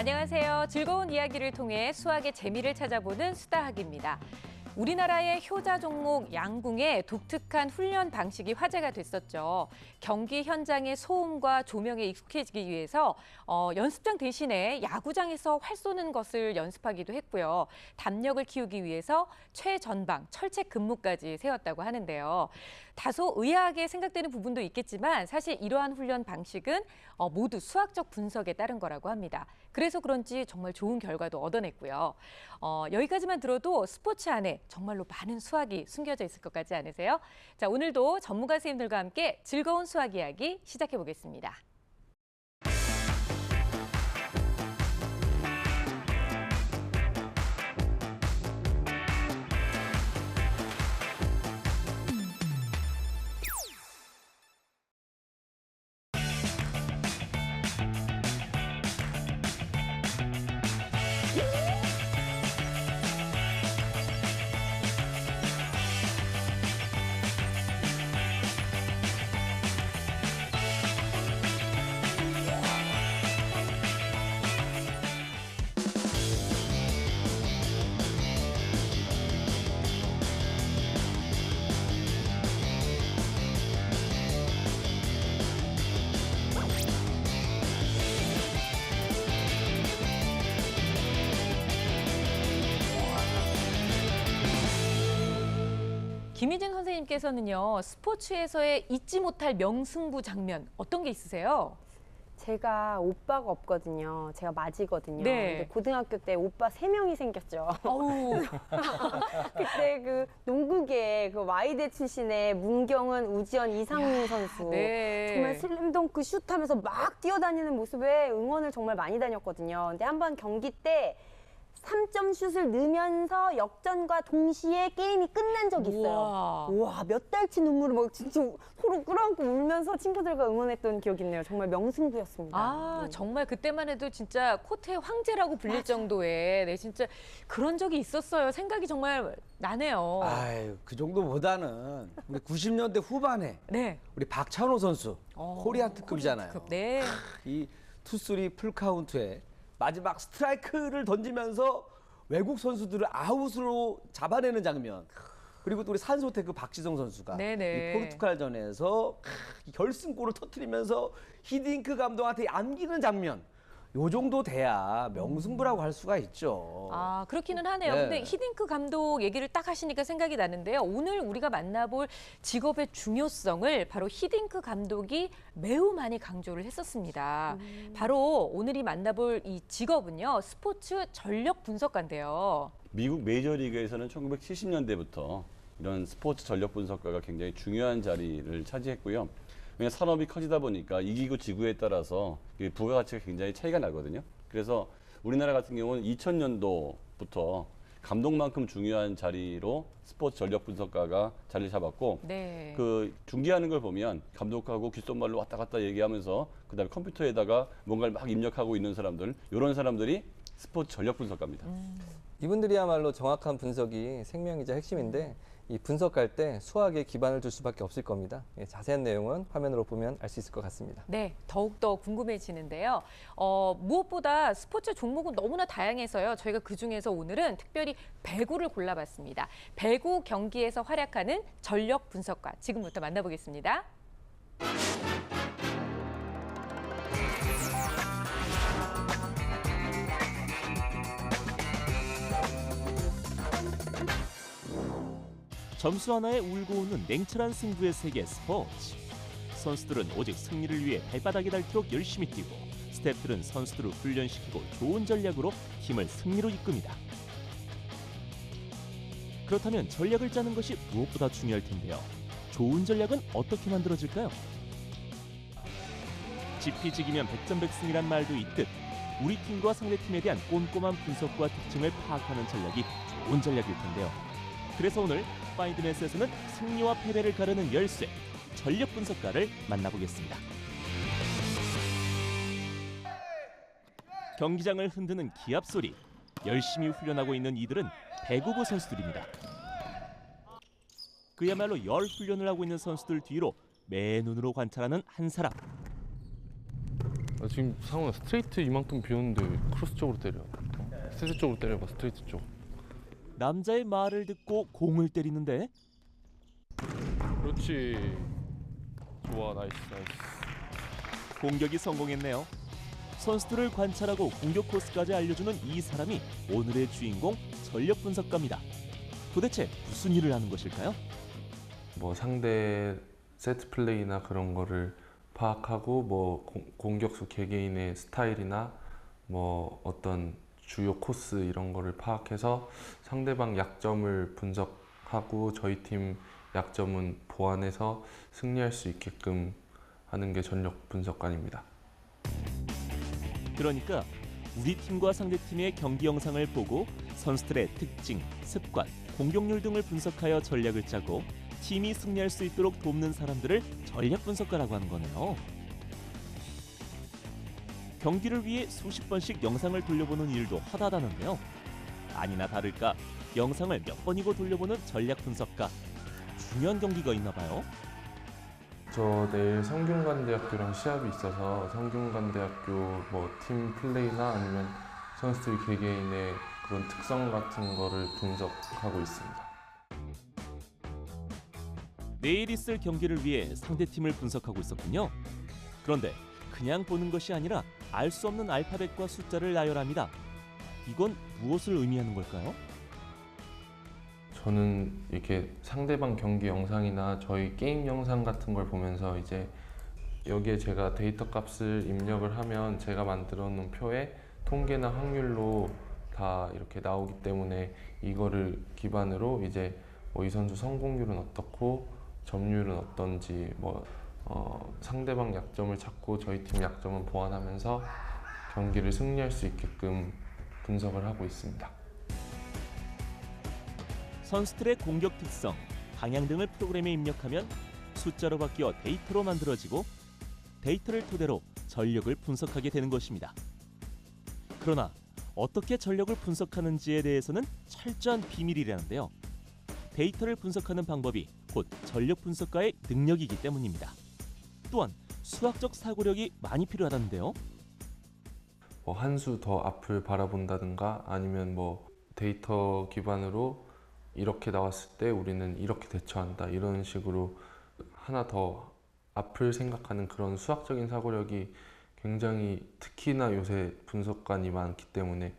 안녕하세요. 즐거운 이야기를 통해 수학의 재미를 찾아보는 수다학입니다. 우리나라의 효자 종목 양궁의 독특한 훈련 방식이 화제가 됐었죠. 경기 현장의 소음과 조명에 익숙해지기 위해서 연습장 대신에 야구장에서 활 쏘는 것을 연습하기도 했고요. 담력을 키우기 위해서 최전방, 철책 근무까지 세웠다고 하는데요. 다소 의아하게 생각되는 부분도 있겠지만 사실 이러한 훈련 방식은 모두 수학적 분석에 따른 거라고 합니다. 그래서 그런지 정말 좋은 결과도 얻어냈고요. 여기까지만 들어도 스포츠 안에 정말로 많은 수학이 숨겨져 있을 것 같지 않으세요? 자, 오늘도 전문가 선생님들과 함께 즐거운 수학 이야기 시작해 보겠습니다. 김희진 선생님께서는요, 스포츠에서의 잊지 못할 명승부 장면 어떤 게 있으세요? 제가 오빠가 없거든요. 제가 맞이거든요. 네. 근데 고등학교 때 오빠 3명이 생겼죠. 어우, 그때 그 농구계 그 와이대 출신의 문경은, 우지연, 이상민 선수. 네. 정말 슬램덩크 슛하면서 막 뛰어다니는 모습에 응원을 정말 많이 다녔거든요. 근데 한번 경기 때 3점 슛을 넣으면서 역전과 동시에 게임이 끝난 적이 있어요. 와, 몇 달치 눈물을 막 진짜 호로 끌어안고 울면서 친구들과 응원했던 기억이 있네요. 정말 명승부였습니다. 아, 정말 그때만 해도 진짜 코트의 황제라고 불릴 정도의 네, 진짜 그런 적이 있었어요. 생각이 정말 나네요. 아유, 그 정도보다는 우리 90년대 후반에 네. 우리 박찬호 선수 코리안 특급이잖아요. 특급, 네. 이 투쓰리 풀카운트에 마지막 스트라이크를 던지면서 외국 선수들을 아웃으로 잡아내는 장면. 그리고 또 우리 산소테크 박지성 선수가 네네. 이 포르투갈전에서 결승골을 터뜨리면서 히딩크 감독한테 안기는 장면. 요 정도 돼야 명승부라고 할 수가 있죠. 아, 그렇기는 하네요. 네. 근데 히딩크 감독 얘기를 딱 하시니까 생각이 나는데요. 오늘 우리가 만나볼 직업의 중요성을 바로 히딩크 감독이 매우 많이 강조를 했었습니다. 바로 오늘이 만나볼 이 직업은요. 스포츠 전력 분석가인데요. 미국 메이저리그에서는 1970년대부터 이런 스포츠 전력 분석가가 굉장히 중요한 자리를 차지했고요. 왜냐하면 산업이 커지다 보니까 이기고 지구에 따라서 부가가치가 굉장히 차이가 나거든요. 그래서 우리나라 같은 경우는 2000년도부터 감독만큼 중요한 자리로 스포츠 전력 분석가가 자리를 잡았고 네. 그 중계하는 걸 보면 감독하고 귓속말로 왔다 갔다 얘기하면서 그다음에 컴퓨터에다가 뭔가를 막 입력하고 있는 사람들, 이런 사람들이 스포츠 전력 분석가입니다. 이분들이야말로 정확한 분석이 생명이자 핵심인데 이 분석할 때 수학에 기반을 둘 수밖에 없을 겁니다. 자세한 내용은 화면으로 보면 알 수 있을 것 같습니다. 네, 더욱더 궁금해지는데요. 무엇보다 스포츠 종목은 너무나 다양해서요. 저희가 그중에서 오늘은 특별히 배구를 골라봤습니다. 배구 경기에서 활약하는 전력 분석가, 지금부터 만나보겠습니다. 점수 하나에 울고 웃는 냉철한 승부의 세계 스포츠. 선수들은 오직 승리를 위해 발바닥에 닳도록 열심히 뛰고 스태프들은 선수들을 훈련시키고 좋은 전략으로 팀을 승리로 이끕니다. 그렇다면 전략을 짜는 것이 무엇보다 중요할 텐데요. 좋은 전략은 어떻게 만들어질까요? 지피지기면 백전백승이란 말도 있듯 우리 팀과 상대팀에 대한 꼼꼼한 분석과 특징을 파악하는 전략이 좋은 전략일 텐데요. 그래서 오늘 파인드넷에서는 승리와 패배를 가르는 열쇠, 전력 분석가를 만나보겠습니다. 경기장을 흔드는 기합 소리, 열심히 훈련하고 있는 이들은 배구부 선수들입니다. 그야말로 열 훈련을 하고 있는 선수들 뒤로 맨눈으로 관찰하는 한 사람. 지금 상훈아 스트레이트 이만큼 비었는데 왜 크로스 쪽으로 때려? 스트레이트 쪽으로 때려봐. 스트레이트 쪽. 남자의 말을 듣고 공을 때리는데 그렇지. 좋아. 나이스. 공격이 성공했네요. 선수들을 관찰하고 공격 코스까지 알려주는 이 사람이 오늘의 주인공 전력 분석가입니다. 도대체 무슨 일을 하는 것일까요? 뭐 상대 세트 플레이나 그런 거를 파악하고 뭐 공격수 개개인의 스타일이나 뭐 어떤 주요 코스 이런 거를 파악해서 상대방 약점을 분석하고 저희 팀 약점은 보완해서 승리할 수 있게끔 하는 게 전력 분석관입니다. 그러니까 우리 팀과 상대 팀의 경기 영상을 보고 선수들의 특징, 습관, 공격률 등을 분석하여 전략을 짜고 팀이 승리할 수 있도록 돕는 사람들을 전략 분석가라고 하는 거네요. 경기를 위해 수십 번씩 영상을 돌려보는 일도 허다하다는데요. 아니나 다를까 영상을 몇 번이고 돌려보는 전략 분석가. 중요한 경기가 있나 봐요. 저 내일 성균관대학교랑 시합이 있어서 성균관대학교 뭐 팀 플레이나 아니면 선수들 개개인의 그런 특성 같은 거를 분석하고 있습니다. 내일 있을 경기를 위해 상대팀을 분석하고 있었군요. 그런데 그냥 보는 것이 아니라 알 수 없는 알파벳과 숫자를 나열합니다. 이건 무엇을 의미하는 걸까요? 저는 이렇게 상대방 경기 영상이나 저희 게임 영상 같은 걸 보면서 이제 여기에 제가 데이터 값을 입력을 하면 제가 만들어 놓은 표에 통계나 확률로 다 이렇게 나오기 때문에 이거를 기반으로 이제 뭐 이 선수 성공률은 어떻고 점유율은 어떤지 상대방 약점을 찾고 저희 팀 약점은 보완하면서 경기를 승리할 수 있게끔 분석을 하고 있습니다. 선수들의 공격 특성, 방향 등을 프로그램에 입력하면 숫자로 바뀌어 데이터로 만들어지고 데이터를 토대로 전력을 분석하게 되는 것입니다. 그러나 어떻게 전력을 분석하는지에 대해서는 철저한 비밀이라는데요. 데이터를 분석하는 방법이 곧 전력 분석가의 능력이기 때문입니다. 또한 수학적 사고력이 많이 필요하다는데요. 한 수 더 앞을 바라본다든가 아니면 뭐 데이터 기반으로 이렇게 나왔을 때 우리는 이렇게 대처한다 이런 식으로 하나 더 앞을 생각하는 그런 수학적인 사고력이 굉장히 특히나 요새 분석관이 많기 때문에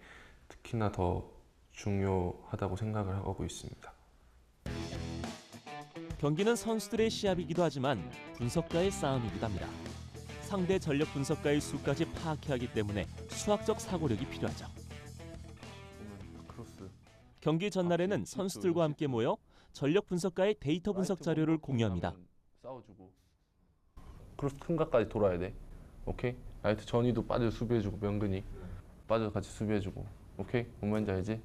특히나 더 중요하다고 생각을 하고 있습니다. 경기는 선수들의 시합이기도 하지만 분석가의 싸움이기도 합니다. 상대 전력 분석가의 수까지 파악해야 하기 때문에 수학적 사고력이 필요하죠. 크로스. 경기 전날에는 선수들과 함께 모여 전력 분석가의 데이터 분석 자료를 공유합니다. 싸워주고. 크로스 큰 각까지 돌아야 돼. 오케이? 라이트 전이도 빠져 수비해주고 명근이 빠져 같이 수비해주고. 오케이? 뭔 말인지 알지?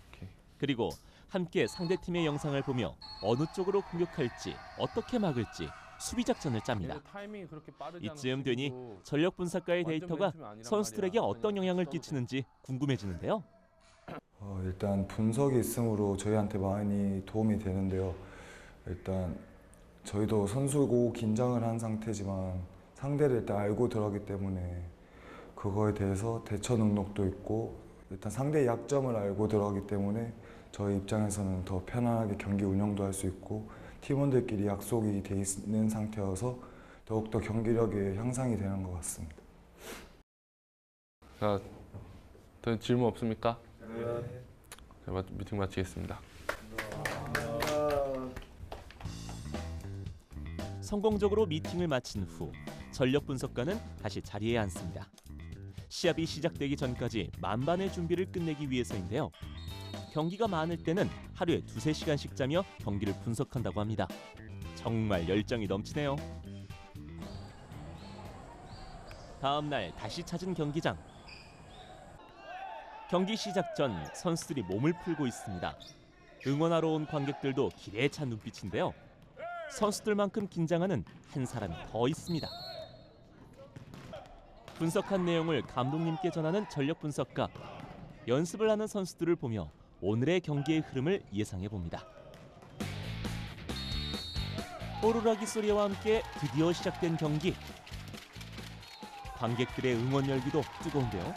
오케이. 그리고 함께 상대팀의 영상을 보며 어느 쪽으로 공격할지 어떻게 막을지 수비 작전을 짭니다. 타이밍이 그렇게 빠르지 않아서 이쯤 되니 지금도 전력 분석가의 완전 데이터가 멘트는 아니란 선수들에게 말이야. 어떤 그냥 영향을 써도 돼. 끼치는지 궁금해지는데요. 일단 분석이 있으므로 저희한테 많이 도움이 되는데요. 일단 저희도 선수고 긴장을 한 상태지만 상대를 일단 알고 들어가기 때문에 그거에 대해서 대처 능력도 있고 일단 상대의 약점을 알고 들어가기 때문에 저희 입장에서는 더 편안하게 경기 운영도 할 수 있고 팀원들끼리 약속이 돼 있는 상태여서 더욱더 경기력이 향상이 되는 것 같습니다. 자, 더 질문 없습니까? 네. 자, 미팅 마치겠습니다. 성공적으로 미팅을 마친 후 전력 분석가는 다시 자리에 앉습니다. 시합이 시작되기 전까지 만반의 준비를 끝내기 위해서인데요. 경기가 많을 때는 하루에 2~3시간씩 자며 경기를 분석한다고 합니다. 정말 열정이 넘치네요. 다음 날 다시 찾은 경기장. 경기 시작 전 선수들이 몸을 풀고 있습니다. 응원하러 온 관객들도 기대에 찬 눈빛인데요. 선수들만큼 긴장하는 한 사람이 더 있습니다. 분석한 내용을 감독님께 전하는 전력 분석가. 연습을 하는 선수들을 보며 오늘의 경기의 흐름을 예상해 봅니다. 호루라기 소리와 함께 드디어 시작된 경기. 관객들의 응원 열기도 뜨거운데요.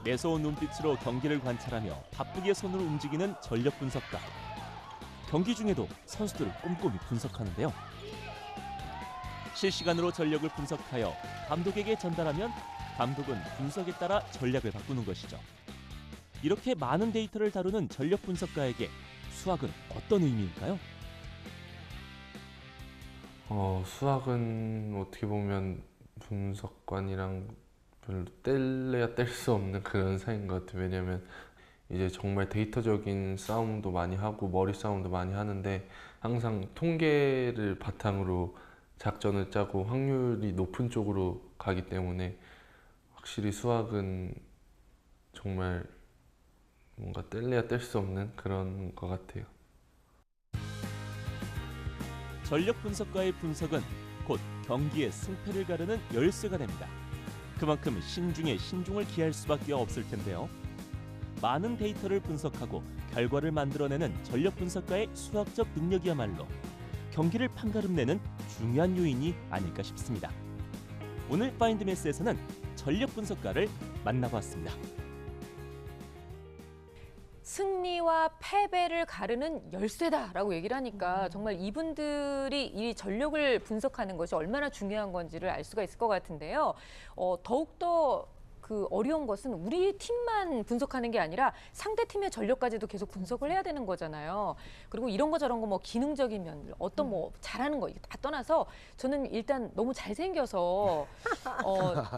매서운 눈빛으로 경기를 관찰하며 바쁘게 손을 움직이는 전력 분석가. 경기 중에도 선수들을 꼼꼼히 분석하는데요. 실시간으로 전력을 분석하여 감독에게 전달하면 감독은 분석에 따라 전략을 바꾸는 것이죠. 이렇게 많은 데이터를 다루는 전력 분석가에게 수학은 어떤 의미일까요? 수학은 어떻게 보면 분석관이랑 별로 뗄래야 뗄 수 없는 그런 사이인 것 같아요. 왜냐면 이제 정말 데이터적인 싸움도 많이 하고 머리 싸움도 많이 하는데 항상 통계를 바탕으로 작전을 짜고 확률이 높은 쪽으로 가기 때문에 확실히 수학은 정말 뭔가 뗄래야 뗄 수 없는 그런 것 같아요. 전력 분석가의 분석은 곧 경기의 승패를 가르는 열쇠가 됩니다. 그만큼 신중에 신중을 기할 수밖에 없을 텐데요. 많은 데이터를 분석하고 결과를 만들어내는 전력 분석가의 수학적 능력이야말로 경기를 판가름내는 중요한 요인이 아닐까 싶습니다. 오늘 파인드매스에서는 전력 분석가를 만나봤습니다. 승리와 패배를 가르는 열쇠다라고 얘기를 하니까 정말 이분들이 이 전력을 분석하는 것이 얼마나 중요한 건지를 알 수가 있을 것 같은데요. 더욱더 그 어려운 것은 우리 팀만 분석하는 게 아니라 상대 팀의 전력까지도 계속 분석을 해야 되는 거잖아요. 그리고 이런 거 저런 거 뭐 기능적인 면, 어떤 뭐 잘하는 거 이거 다 떠나서 저는 일단 너무 잘생겨서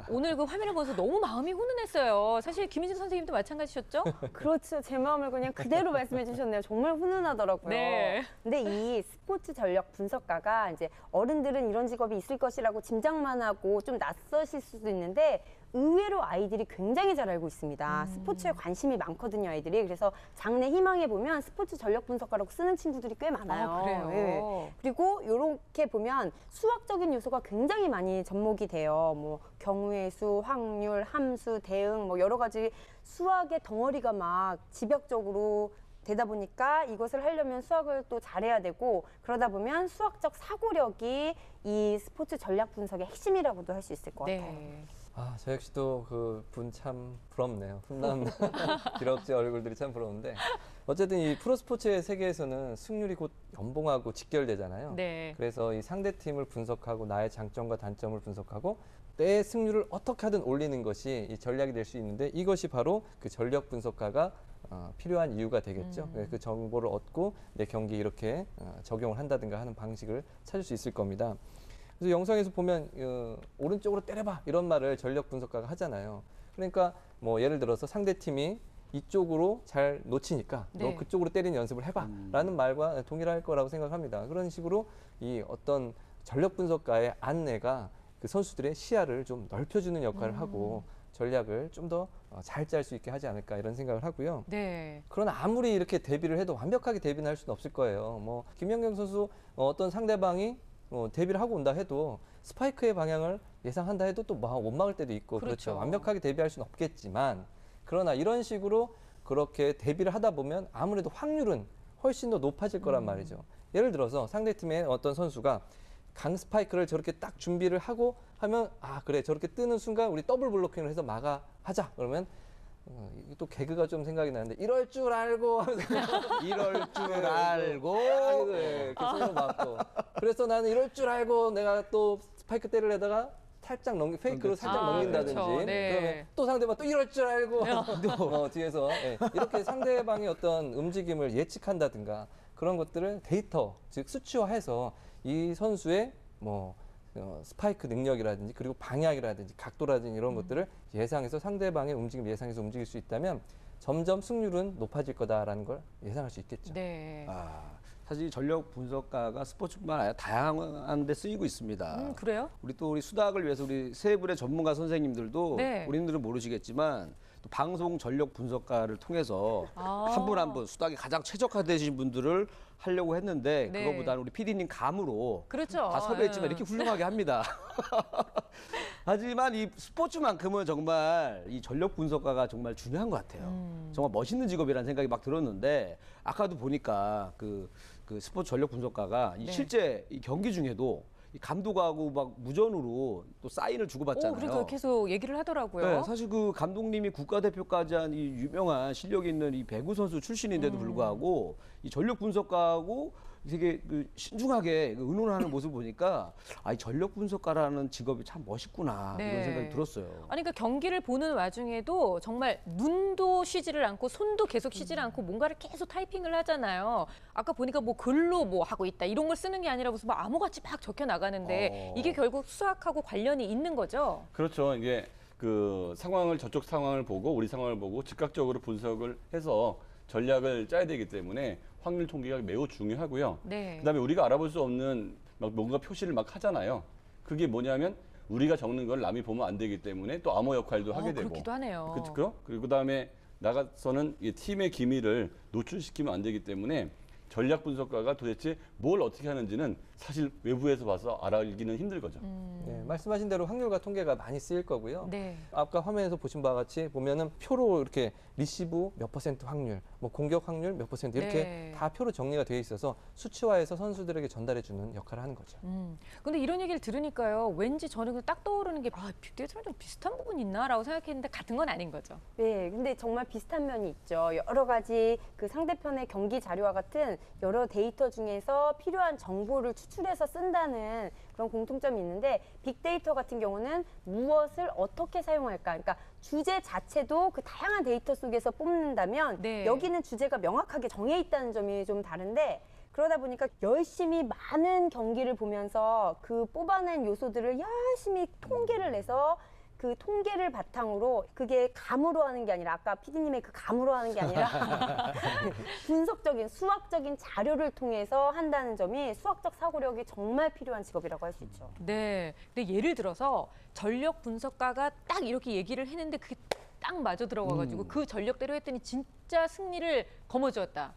오늘 그 화면을 보면서 너무 마음이 훈훈했어요. 사실 김희진 선생님도 마찬가지셨죠? 그렇죠. 제 마음을 그냥 그대로 말씀해 주셨네요. 정말 훈훈하더라고요. 네. 근데 이 스포츠 전력 분석가가 이제 어른들은 이런 직업이 있을 것이라고 짐작만 하고 좀 낯서실 수도 있는데 의외로 아이들이 굉장히 잘 알고 있습니다. 스포츠에 관심이 많거든요, 아이들이. 그래서 장래 희망에 보면 스포츠 전력 분석가라고 쓰는 친구들이 꽤 많아요. 아, 그래요? 예. 그리고 이렇게 보면 수학적인 요소가 굉장히 많이 접목이 돼요. 뭐 경우의 수, 확률, 함수, 대응 뭐 여러 가지 수학의 덩어리가 막 집약적으로 되다 보니까 이것을 하려면 수학을 또 잘해야 되고 그러다 보면 수학적 사고력이 이 스포츠 전략 분석의 핵심이라고도 할 수 있을 것 같아요. 네. 저 역시도 그 분 참 부럽네요. 훈남 기럭지 얼굴들이 참 부러운데 어쨌든 이 프로스포츠의 세계에서는 승률이 곧 연봉하고 직결되잖아요. 네. 그래서 이 상대 팀을 분석하고 나의 장점과 단점을 분석하고 내 승률을 어떻게 하든 올리는 것이 이 전략이 될 수 있는데 이것이 바로 그 전력 분석가가 필요한 이유가 되겠죠. 그 정보를 얻고 내 경기에 이렇게 적용을 한다든가 하는 방식을 찾을 수 있을 겁니다. 그래서 영상에서 보면 오른쪽으로 때려봐 이런 말을 전력 분석가가 하잖아요. 그러니까 뭐 예를 들어서 상대 팀이 이쪽으로 잘 놓치니까 네. 너 그쪽으로 때리는 연습을 해봐라는 말과 동일할 거라고 생각합니다. 그런 식으로 이 어떤 전력 분석가의 안내가 그 선수들의 시야를 좀 넓혀주는 역할을 하고 전략을 좀 더 잘 짤 수 있게 하지 않을까 이런 생각을 하고요. 네. 그러나 아무리 이렇게 대비를 해도 완벽하게 대비는 할 수는 없을 거예요. 뭐 김연경 선수 어떤 상대방이 대비를 하고 온다 해도 스파이크의 방향을 예상한다 해도 또 못 막을 때도 있고 그렇죠. 완벽하게 대비할 수는 없겠지만 그러나 이런 식으로 그렇게 대비를 하다 보면 아무래도 확률은 훨씬 더 높아질 거란 말이죠. 예를 들어서 상대팀의 어떤 선수가 강 스파이크를 저렇게 딱 준비를 하고 하면 그래 저렇게 뜨는 순간 우리 더블 블로킹을 해서 하자 그러면 또 개그가 좀 생각이 나는데 이럴 줄 알고 하면서 이럴 줄 알고 네, 계속 맞고 그래서 나는 이럴 줄 알고 내가 또 스파이크 때리려다가 살짝 페이크로 살짝 넘긴다든지 그렇죠. 네. 그러면 또 상대방 또 이럴 줄 알고 뒤에서 이렇게 상대방의 어떤 움직임을 예측한다든가 그런 것들을 데이터 즉 수치화해서 이 선수의 스파이크 능력이라든지 그리고 방향이라든지 각도라든지 이런 것들을 예상해서 상대방의 움직임을 예상해서 움직일 수 있다면 점점 승률은 높아질 거다라는 걸 예상할 수 있겠죠. 네. 사실 전력 분석가가 스포츠뿐만 아니라 다양한 데 쓰이고 있습니다. 그래요? 우리 수학을 위해서 우리 세 분의 전문가 선생님들도 네. 우리들은 모르시겠지만 또 방송 전력 분석가를 통해서 한 분 한 분 수학에 가장 최적화되신 분들을 하려고 했는데 네. 그거보다는 우리 PD님 감으로 그렇죠. 다 섭외했지만 이렇게 훌륭하게 합니다. 하지만 이 스포츠만큼은 정말 이 전력 분석가가 정말 중요한 것 같아요. 정말 멋있는 직업이라는 생각이 막 들었는데 아까도 보니까 그 스포츠 전력 분석가가 네. 실제 이 경기 중에도 이 감독하고 막 무전으로 또 사인을 주고받잖아요. 그러니까 계속 얘기를 하더라고요. 네, 사실 그 감독님이 국가대표까지 한 이 유명한 실력 있는 이 배구 선수 출신인데도 불구하고 이 전력 분석가하고 되게 그 신중하게 의논하는 모습을 보니까 이 전력 분석가라는 직업이 참 멋있구나 네. 이런 생각이 들었어요. 아니 그러니까 경기를 보는 와중에도 정말 눈도 쉬지를 않고 손도 계속 쉬지를 않고 뭔가를 계속 타이핑을 하잖아요. 아까 보니까 뭐 글로 뭐 하고 있다 이런 걸 쓰는 게 아니라 무슨 뭐 암호같이 막 적혀 나가는데 이게 결국 수학하고 관련이 있는 거죠. 그렇죠. 이게 그 상황을 저쪽 상황을 보고 우리 상황을 보고 즉각적으로 분석을 해서 전략을 짜야 되기 때문에 확률 통계가 매우 중요하고요. 네. 그다음에 우리가 알아볼 수 없는 막 뭔가 표시를 막 하잖아요. 그게 뭐냐면 우리가 적는 걸 남이 보면 안 되기 때문에 또 암호 역할도 하게 되고. 그렇기도 하네요. 그렇죠. 그리고 그다음에 나가서는 이 팀의 기밀을 노출시키면 안 되기 때문에 전략 분석가가 도대체 뭘 어떻게 하는지는 사실 외부에서 봐서 알기는 힘들 거죠. 네, 말씀하신 대로 확률과 통계가 많이 쓰일 거고요. 네. 아까 화면에서 보신 바와 같이 보면은 표로 이렇게 리시브 몇 % 확률, 뭐 공격 확률 몇 % 이렇게 네. 다 표로 정리가 되어 있어서 수치화해서 선수들에게 전달해 주는 역할을 하는 거죠. 근데 이런 얘기를 들으니까요. 왠지 저는 그냥 딱 떠오르는 게 빅데이터랑 좀 비슷한 부분이 있나라고 생각했는데 같은 건 아닌 거죠. 네, 근데 정말 비슷한 면이 있죠. 여러 가지 그 상대편의 경기 자료와 같은 여러 데이터 중에서 필요한 정보를 추출해서 쓴다는 그런 공통점이 있는데 빅데이터 같은 경우는 무엇을 어떻게 사용할까? 그러니까 주제 자체도 그 다양한 데이터 속에서 뽑는다면 네. 여기는 주제가 명확하게 정해 있다는 점이 좀 다른데 그러다 보니까 열심히 많은 경기를 보면서 그 뽑아낸 요소들을 열심히 통계를 내서 그 통계를 바탕으로 그게 감으로 하는 게 아니라 아까 PD님의 그 감으로 하는 게 아니라 분석적인 수학적인 자료를 통해서 한다는 점이 수학적 사고력이 정말 필요한 직업이라고 할 수 있죠. 네. 근데 예를 들어서 전력 분석가가 딱 이렇게 얘기를 했는데 그게 딱 맞아 들어가가지고 그 전력대로 했더니 진짜 승리를 거머쥐었다.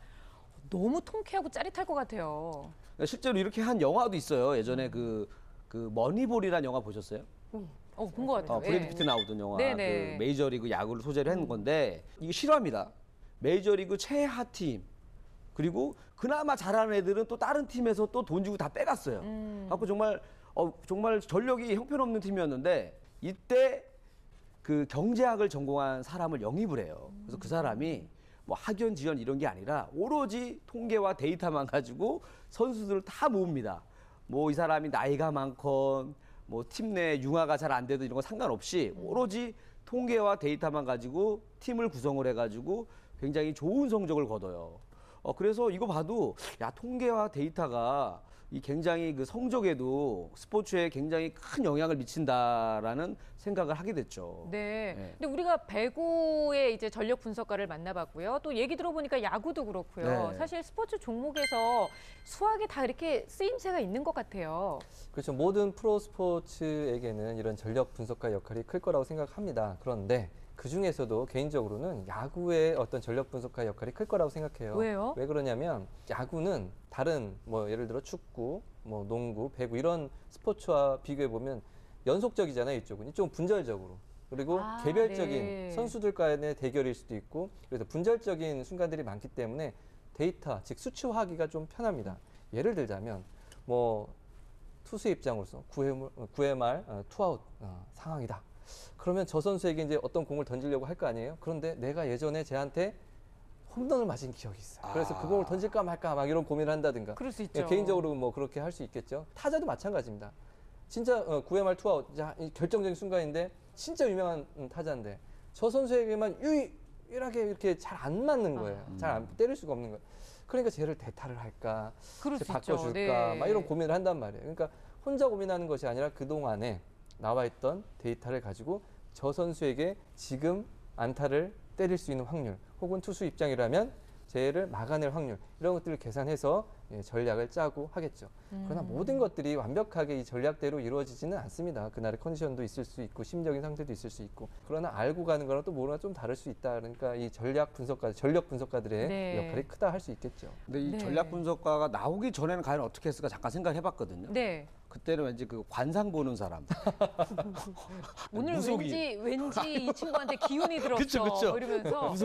너무 통쾌하고 짜릿할 것 같아요. 실제로 이렇게 한 영화도 있어요. 예전에 그 머니볼이라는 영화 보셨어요? 본 것 같아요. 브래드 예. 피트 나오던 영화. 네네. 그 메이저리그 야구를 소재로 한 건데 이게 실화입니다. 메이저리그 최하 팀 그리고 그나마 잘하는 애들은 또 다른 팀에서 또 돈 주고 다 빼갔어요. 갖고 정말 전력이 형편없는 팀이었는데 이때 그 경제학을 전공한 사람을 영입을 해요. 그래서 그 사람이 뭐 학연 지연 이런 게 아니라 오로지 통계와 데이터만 가지고 선수들을 다 모읍니다. 뭐 이 사람이 나이가 많건 뭐 팀 내 융화가 잘 안 되든 이런 거 상관없이 오로지 통계와 데이터만 가지고 팀을 구성을 해가지고 굉장히 좋은 성적을 거둬요. 그래서 이거 봐도 야 통계와 데이터가 이 굉장히 그 성적에도 스포츠에 굉장히 큰 영향을 미친다라는 생각을 하게 됐죠. 네. 네. 근데 우리가 배구의 이제 전력 분석가를 만나봤고요. 또 얘기 들어보니까 야구도 그렇고요. 네. 사실 스포츠 종목에서 수학이 다 이렇게 쓰임새가 있는 것 같아요. 그렇죠. 모든 프로 스포츠에게는 이런 전력 분석가 역할이 클 거라고 생각합니다. 그런데 그 중에서도 개인적으로는 야구의 어떤 전력 분석가 역할이 클 거라고 생각해요. 왜요? 왜 그러냐면 야구는 다른 뭐 예를 들어 축구, 뭐 농구, 배구 이런 스포츠와 비교해 보면 연속적이잖아요. 이쪽은 분절적으로. 그리고 개별적인 네. 선수들 간의 대결일 수도 있고 그래서 분절적인 순간들이 많기 때문에 데이터, 즉 수치화하기가 좀 편합니다. 예를 들자면 뭐 투수의 입장으로서 9회 말 투아웃 상황이다. 그러면 저 선수에게 이제 어떤 공을 던지려고 할 거 아니에요? 그런데 내가 예전에 쟤한테 홈런을 맞은 기억이 있어요. 그래서 그 공을 던질까 말까 막 이런 고민을 한다든가. 그럴 수 있죠. 개인적으로 뭐 그렇게 할 수 있겠죠. 타자도 마찬가지입니다. 진짜 9회 말 투아웃, 이 결정적인 순간인데 진짜 유명한 타자인데 저 선수에게만 유일하게 이렇게 잘 안 맞는 거예요. 잘 안 때릴 수가 없는 거예요. 그러니까 쟤를 대타를 할까, 그럴 수 바꿔줄까, 있죠. 네. 막 이런 고민을 한단 말이에요. 그러니까 혼자 고민하는 것이 아니라 그동안에 나와 있던 데이터를 가지고 저 선수에게 지금 안타를 때릴 수 있는 확률 혹은 투수 입장이라면 쟤를 막아낼 확률 이런 것들을 계산해서 전략을 짜고 하겠죠. 그러나 모든 것들이 완벽하게 이 전략대로 이루어지지는 않습니다. 그날의 컨디션도 있을 수 있고 심적인 상태도 있을 수 있고 그러나 알고 가는 거랑 또 모르는 좀 다를 수 있다. 그러니까 이 전력 분석가들의 네. 역할이 크다 할 수 있겠죠. 근데 이 네. 전략 분석가가 나오기 전에는 과연 어떻게 했을까 잠깐 생각을 해봤거든요. 네. 그때는 왠지 그 관상 보는 사람. 오늘 무속인. 왠지 이 친구한테 기운이 들었어. 그쵸. 이러면서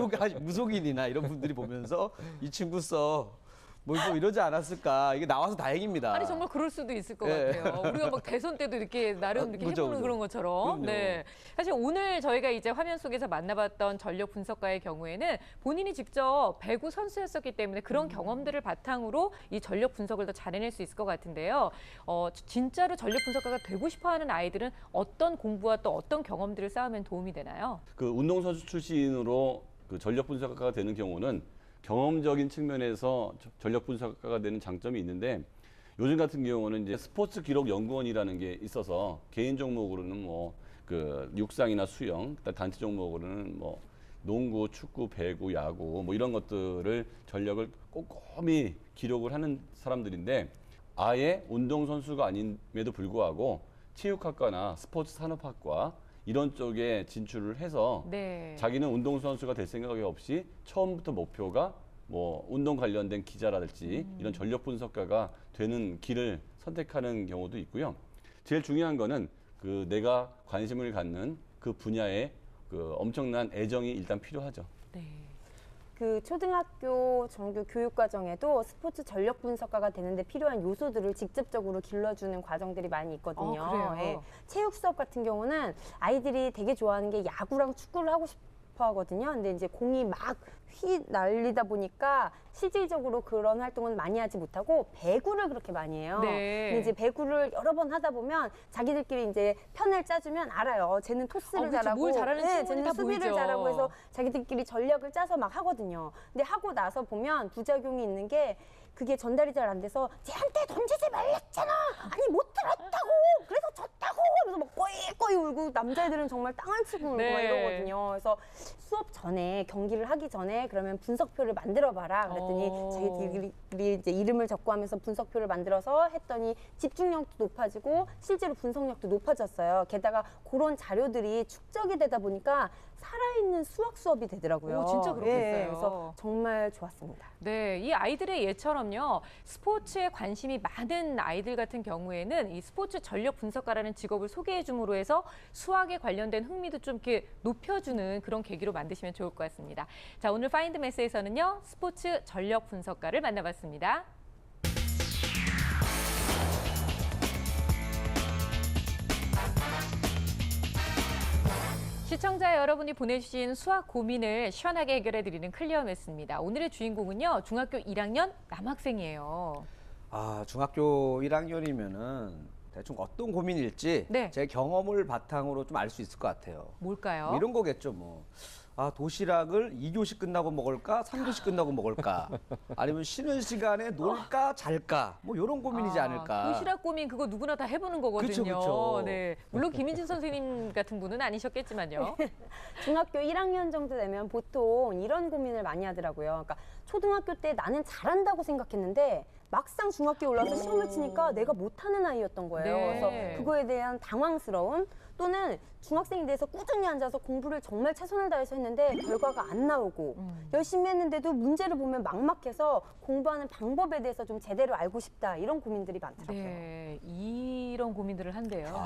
무속인이나 이런 분들이 보면서 이 친구 뭐 이러지 않았을까. 이게 나와서 다행입니다. 아니 정말 그럴 수도 있을 것 예. 같아요. 우리가 막 대선 때도 이렇게 나름 이렇게 그죠, 해보는 그죠. 그런 것처럼. 그럼요. 네. 사실 오늘 저희가 이제 화면 속에서 만나봤던 전력 분석가의 경우에는 본인이 직접 배구 선수였었기 때문에 그런 경험들을 바탕으로 이 전력 분석을 더 잘해낼 수 있을 것 같은데요. 진짜로 전력 분석가가 되고 싶어하는 아이들은 어떤 공부와 또 어떤 경험들을 쌓으면 도움이 되나요? 그 운동선수 출신으로 그 전력 분석가가 되는 경우는 경험적인 측면에서 전력 분석가가 되는 장점이 있는데 요즘 같은 경우는 이제 스포츠 기록 연구원이라는 게 있어서 개인 종목으로는 뭐 그 육상이나 수영, 단체 종목으로는 뭐 농구, 축구, 배구, 야구 뭐 이런 것들을 전력을 꼼꼼히 기록을 하는 사람들인데 아예 운동선수가 아님에도 불구하고 체육학과나 스포츠 산업학과 이런 쪽에 진출을 해서 네. 자기는 운동선수가 될 생각이 없이 처음부터 목표가 뭐 운동 관련된 기자라든지 이런 전력 분석가가 되는 길을 선택하는 경우도 있고요. 제일 중요한 거는 그 내가 관심을 갖는 그 분야에 그 엄청난 애정이 일단 필요하죠. 네. 그 초등학교 정규 교육 과정에도 스포츠 전력 분석가가 되는데 필요한 요소들을 직접적으로 길러주는 과정들이 많이 있거든요. 그래요? 예. 체육 수업 같은 경우는 아이들이 되게 좋아하는 게 야구랑 축구를 하고 싶어 하거든요. 근데 이제 공이 막 휘날리다 보니까 실질적으로 그런 활동은 많이 하지 못하고 배구를 그렇게 많이 해요. 네. 근데 이제 배구를 여러 번 하다 보면 자기들끼리 이제 편을 짜주면 알아요. 쟤는 토스를 그렇죠. 잘하고, 뭘 잘하는 친구는 쟤는 다 수비를 보이죠. 잘하고 해서 자기들끼리 전략을 짜서 막 하거든요. 근데 하고 나서 보면 부작용이 있는 게 그게 전달이 잘 안 돼서 쟤한테 던지지 말랬잖아. 아니 못 들었다고. 그래서 졌다고. 그래서 막 꺼이꺼이 울고 남자애들은 정말 땅을 치고 울고 네. 막 이러거든요. 그래서 수업 전에 경기를 하기 전에 그러면 분석표를 만들어 봐라. 그랬더니 자기들이 이제 이름을 적고 하면서 분석표를 만들어서 했더니 집중력도 높아지고 실제로 분석력도 높아졌어요. 게다가 그런 자료들이 축적이 되다 보니까 살아있는 수학 수업이 되더라고요. 오, 진짜 그렇겠어요. 예, 그래서 정말 좋았습니다. 네, 이 아이들의 예처럼요. 스포츠에 관심이 많은 아이들 같은 경우에는 이 스포츠 전력 분석가라는 직업을 소개해 줌으로 해서 수학에 관련된 흥미도 좀 이렇게 높여주는 그런 계기로 만드시면 좋을 것 같습니다. 자, 오늘 파인드 매스에서는요. 스포츠 전력 분석가를 만나봤습니다. 시청자 여러분이 보내주신 수학 고민을 시원하게 해결해드리는 클리어 매스입니다. 오늘의 주인공은요. 중학교 1학년 남학생이에요. 아, 중학교 1학년이면은 대충 어떤 고민일지 네. 제 경험을 바탕으로 좀 알 수 있을 것 같아요. 뭘까요? 뭐 이런 거겠죠, 뭐. 아, 도시락을 2교시 끝나고 먹을까? 3교시 끝나고 먹을까? 아니면 쉬는 시간에 놀까? 잘까? 뭐 이런 고민이지 않을까? 도시락 고민 그거 누구나 다 해보는 거거든요. 그쵸, 그쵸. 네, 물론 김인진 선생님 같은 분은 아니셨겠지만요. 중학교 1학년 정도 되면 보통 이런 고민을 많이 하더라고요. 그러니까 초등학교 때 나는 잘한다고 생각했는데 막상 중학교에 올라서 시험을 치니까 내가 못하는 아이였던 거예요. 네. 그래서 그거에 대한 당황스러움 또는 중학생이 돼서 꾸준히 앉아서 공부를 정말 최선을 다해서 했는데 결과가 안 나오고 열심히 했는데도 문제를 보면 막막해서 공부하는 방법에 대해서 좀 제대로 알고 싶다 이런 고민들이 많더라고요. 네, 이런 고민들을 한대요.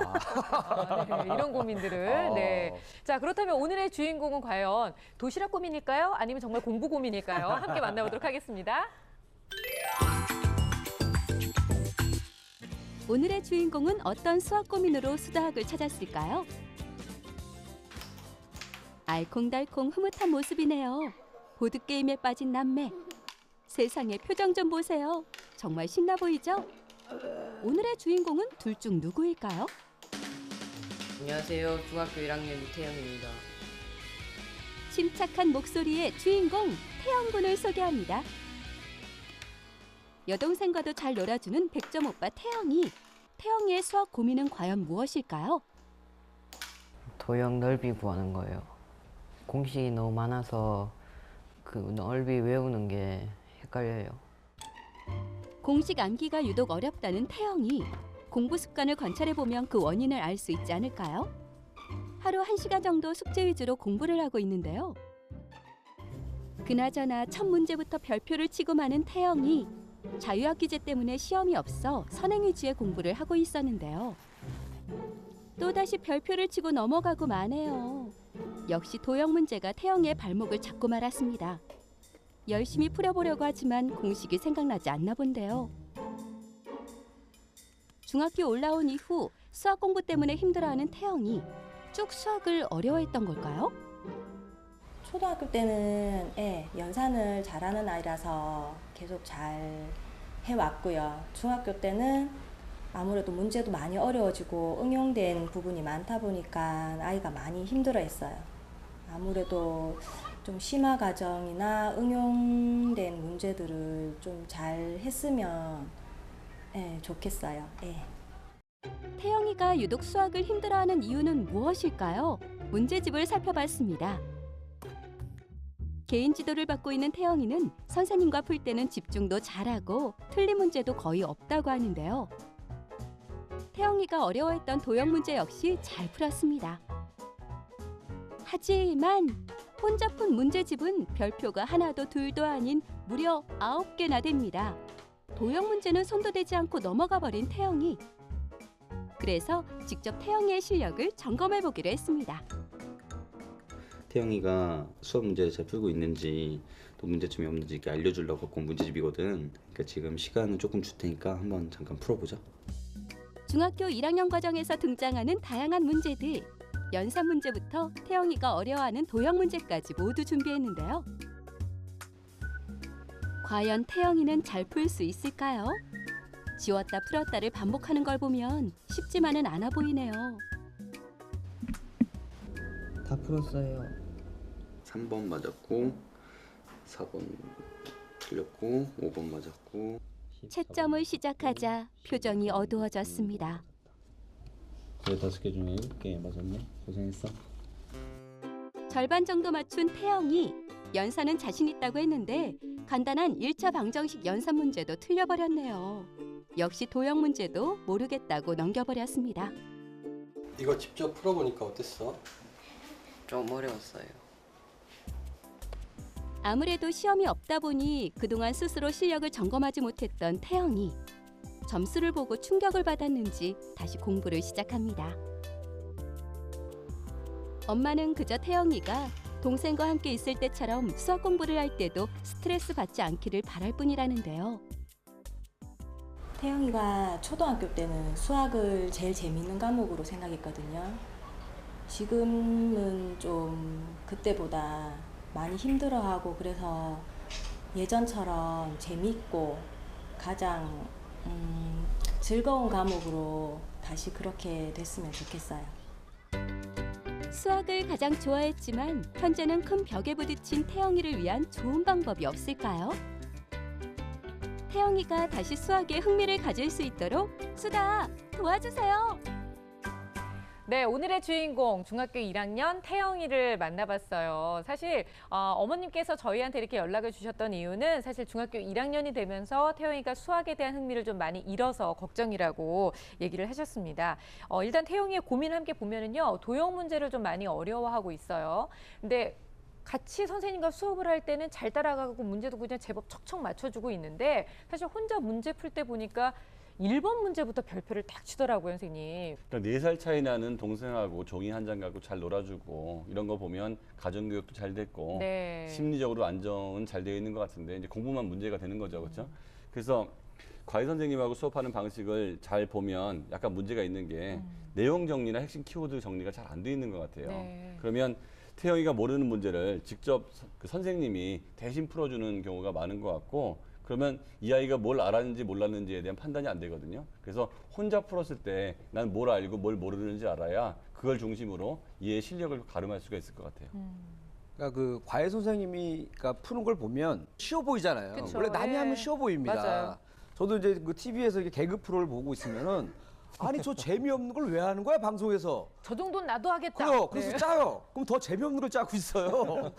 네, 이런 고민들을. 네. 자, 그렇다면 오늘의 주인공은 과연 도시락 고민일까요? 아니면 정말 공부 고민일까요? 함께 만나보도록 하겠습니다. 오늘의 주인공은 어떤 수학 고민으로 수다학을 찾았을까요? 알콩달콩 흐뭇한 모습이네요. 보드게임에 빠진 남매. 세상에 표정 좀 보세요. 정말 신나 보이죠? 오늘의 주인공은 둘 중 누구일까요? 안녕하세요. 중학교 1학년 이태영입니다. 침착한 목소리의 주인공 태영군을 소개합니다. 여동생과도 잘 놀아주는 100점 오빠 태영이. 태영이의 수학 고민은 과연 무엇일까요? 도형 넓이 구하는 거예요. 공식이 너무 많아서 그 넓이 외우는 게 헷갈려요. 공식 암기가 유독 어렵다는 태영이. 공부 습관을 관찰해보면 그 원인을 알 수 있지 않을까요? 하루 1시간 정도 숙제 위주로 공부를 하고 있는데요. 그나저나 첫 문제부터 별표를 치고 마는 태영이. 자유학기제 때문에 시험이 없어 선행 위주의 공부를 하고 있었는데요. 또다시 별표를 치고 넘어가고 마네요. 역시 도형 문제가 태영이의 발목을 잡고 말았습니다. 열심히 풀어보려고 하지만 공식이 생각나지 않나 본데요. 중학교 올라온 이후 수학 공부 때문에 힘들어하는 태영이 쭉 수학을 어려워했던 걸까요? 초등학교 때는 연산을 잘하는 아이라서 계속 잘 해왔고요. 중학교 때는 아무래도 문제도 많이 어려워지고 응용된 부분이 많다 보니까 아이가 많이 힘들어했어요. 아무래도 좀 심화 과정이나 응용된 문제들을 좀 잘 했으면 좋겠어요. 태영이가 유독 수학을 힘들어하는 이유는 무엇일까요? 문제집을 살펴봤습니다. 개인 지도를 받고 있는 태영이는 선생님과 풀 때는 집중도 잘하고 틀린 문제도 거의 없다고 하는데요. 태영이가 어려워했던 도형 문제 역시 잘 풀었습니다. 하지만 혼자 푼 문제집은 별표가 하나도 둘도 아닌 무려 9개나 됩니다. 도형 문제는 손도 대지 않고 넘어가 버린 태영이. 그래서 직접 태영이의 실력을 점검해 보기로 했습니다. 태영이가 수학 문제를 잘 풀고 있는지 또 문제점이 없는지 이렇게 알려주려고 갖고 온 문제집이거든. 그러니까 지금 시간은 조금 줄 테니까 한번 잠깐 풀어보자. 중학교 1학년 과정에서 등장하는 다양한 문제들. 연산 문제부터 태영이가 어려워하는 도형 문제까지 모두 준비했는데요. 과연 태영이는 잘 풀 수 있을까요? 지웠다 풀었다를 반복하는 걸 보면 쉽지만은 않아 보이네요. 다 풀었어요. 3번 맞았고 4번 틀렸고 5번 맞았고. 채점을 시작하자 표정이 어두워졌습니다. 15개 중에 7개 맞았네. 고생했어. 절반 정도 맞춘 태영이. 연산은 자신 있다고 했는데 간단한 1차 방정식 연산 문제도 틀려버렸네요. 역시 도형 문제도 모르겠다고 넘겨버렸습니다. 이거 직접 풀어보니까 어땠어? 좀 어려웠어요. 아무래도 시험이 없다 보니 그동안 스스로 실력을 점검하지 못했던 태영이. 점수를 보고 충격을 받았는지 다시 공부를 시작합니다. 엄마는 그저 태영이가 동생과 함께 있을 때처럼 수학 공부를 할 때도 스트레스 받지 않기를 바랄 뿐이라는데요. 태영이가 초등학교 때는 수학을 제일 재미있는 과목으로 생각했거든요. 지금은 좀 그때보다 많이 힘들어하고 그래서 예전처럼 재미있고 가장 즐거운 과목으로 다시 그렇게 됐으면 좋겠어요. 수학을 가장 좋아했지만 현재는 큰 벽에 부딪힌 태영이를 위한 좋은 방법이 없을까요? 태영이가 다시 수학에 흥미를 가질 수 있도록 수다 도와주세요. 네, 오늘의 주인공 중학교 1학년 태영이를 만나봤어요. 사실 어머님께서 저희한테 이렇게 연락을 주셨던 이유는 사실 중학교 1학년이 되면서 태영이가 수학에 대한 흥미를 좀 많이 잃어서 걱정이라고 얘기를 하셨습니다. 일단 태영이의 고민을 함께 보면은요, 도형 문제를 좀 많이 어려워하고 있어요. 근데 같이 선생님과 수업을 할 때는 잘 따라가고 문제도 그냥 제법 척척 맞춰주고 있는데 사실 혼자 문제 풀 때 보니까 1번 문제부터 별표를 딱 치더라고요, 선생님. 그러니까 4살 차이 나는 동생하고 종이 한 장 갖고 잘 놀아주고 이런 거 보면 가정교육도 잘 됐고 네. 심리적으로 안정은 잘 되어 있는 것 같은데 이제 공부만 문제가 되는 거죠, 그렇죠? 그래서 과외 선생님하고 수업하는 방식을 잘 보면 약간 문제가 있는 게 내용 정리나 핵심 키워드 정리가 잘 안 돼 있는 것 같아요. 네. 그러면 태영이가 모르는 문제를 직접 그 선생님이 대신 풀어주는 경우가 많은 것 같고 그러면 이 아이가 뭘 알았는지 몰랐는지에 대한 판단이 안 되거든요. 그래서 혼자 풀었을 때 난 뭘 알고 뭘 모르는지 알아야 그걸 중심으로 이해의 실력을 가름할 수가 있을 것 같아요. 그러니까 그 과외 선생님이 푸는 걸 보면 쉬워 보이잖아요. 그쵸, 원래 남이 예. 하면 쉬워 보입니다. 맞아요. 저도 이제 그 TV에서 이렇게 개그 프로를 보고 있으면은 아니 저 재미없는 걸 왜 하는 거야 방송에서? 저 정도는 나도 하겠다. 그래요. 그래서 네. 짜요. 그럼 더 재미없는 걸 짜고 있어요.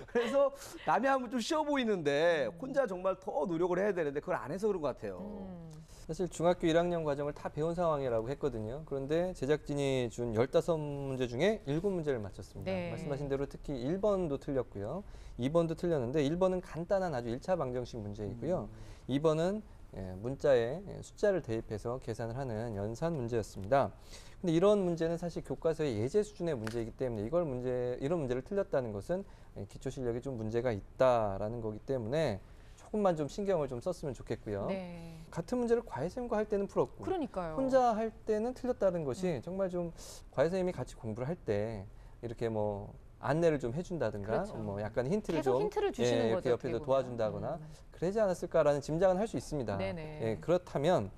그래서 남이 하면 좀 쉬워 보이는데 혼자 정말 더 노력을 해야 되는데 그걸 안 해서 그런 것 같아요. 사실 중학교 1학년 과정을 다 배운 상황이라고 했거든요. 그런데 제작진이 준 15문제 중에 7문제를 맞췄습니다. 네. 말씀하신 대로 특히 1번도 틀렸고요. 2번도 틀렸는데 1번은 간단한 아주 1차 방정식 문제이고요. 2번은 문자에 숫자를 대입해서 계산을 하는 연산 문제였습니다. 근데 이런 문제는 사실 교과서의 예제 수준의 문제이기 때문에 이런 문제를 틀렸다는 것은 기초 실력에 좀 문제가 있다라는 거기 때문에 조금만 좀 신경을 좀 썼으면 좋겠고요. 네. 같은 문제를 과외 선생님과 할 때는 풀었고 그러니까요. 혼자 할 때는 틀렸다는 것이 정말 좀 과외 선생님이 같이 공부를 할 때 이렇게 뭐 안내를 좀 해준다든가 그렇죠. 뭐 약간 힌트를 계속 좀 힌트를 주시는 거죠, 이렇게 옆에서 어떻게 보면. 도와준다거나 그러지 않았을까라는 짐작은 할 수 있습니다. 네네. 예, 그렇다면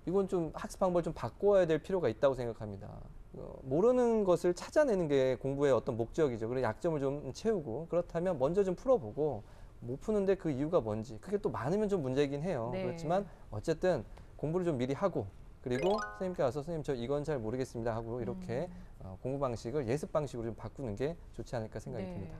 이건 좀 학습 방법을 좀 바꿔야 될 필요가 있다고 생각합니다. 모르는 것을 찾아내는 게 공부의 어떤 목적이죠. 그래서 약점을 좀 채우고 그렇다면 먼저 좀 풀어보고 못 푸는데 그 이유가 뭔지 그게 또 많으면 좀 문제이긴 해요. 네. 그렇지만 어쨌든 공부를 좀 미리 하고 그리고 선생님께 와서 선생님 저 이건 잘 모르겠습니다 하고 이렇게 공부 방식을 예습 방식으로 좀 바꾸는 게 좋지 않을까 생각이 듭니다.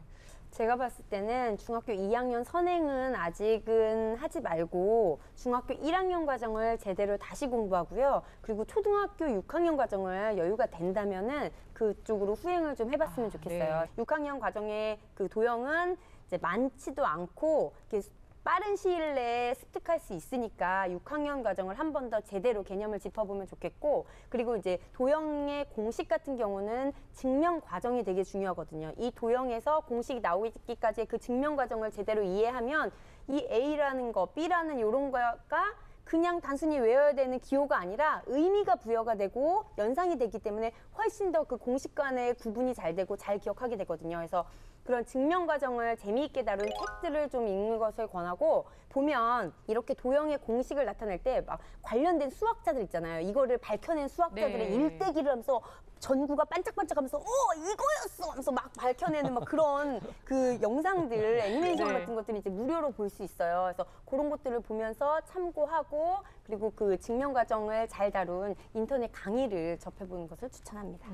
제가 봤을 때는 중학교 2학년 선행은 아직은 하지 말고 중학교 1학년 과정을 제대로 다시 공부하고요. 그리고 초등학교 6학년 과정을 여유가 된다면은 그쪽으로 후행을 좀 해봤으면 좋겠어요. 6학년 과정의 그 도형은 이제 많지도 않고 이렇게 빠른 시일 내에 습득할 수 있으니까 6학년 과정을 한 번 더 제대로 개념을 짚어보면 좋겠고, 그리고 이제 도형의 공식 같은 경우는 증명 과정이 되게 중요하거든요. 이 도형에서 공식이 나오기까지의 그 증명 과정을 제대로 이해하면 이 A라는 거, B라는 이런 거가 그냥 단순히 외워야 되는 기호가 아니라 의미가 부여가 되고 연상이 되기 때문에 훨씬 더 그 공식 간의 구분이 잘 되고 잘 기억하게 되거든요. 그래서 그런 증명 과정을 재미있게 다룬 책들을 좀 읽는 것을 권하고, 보면 이렇게 도형의 공식을 나타낼 때 막 관련된 수학자들 있잖아요. 이거를 밝혀낸 수학자들의 일대기를 하면서 전구가 반짝반짝하면서 이거였어 하면서 막 밝혀내는 막 그런 그 영상들, 애니메이션 같은 것들이 이제 무료로 볼 수 있어요. 그래서 그런 것들을 보면서 참고하고, 그리고 그 증명 과정을 잘 다룬 인터넷 강의를 접해보는 것을 추천합니다.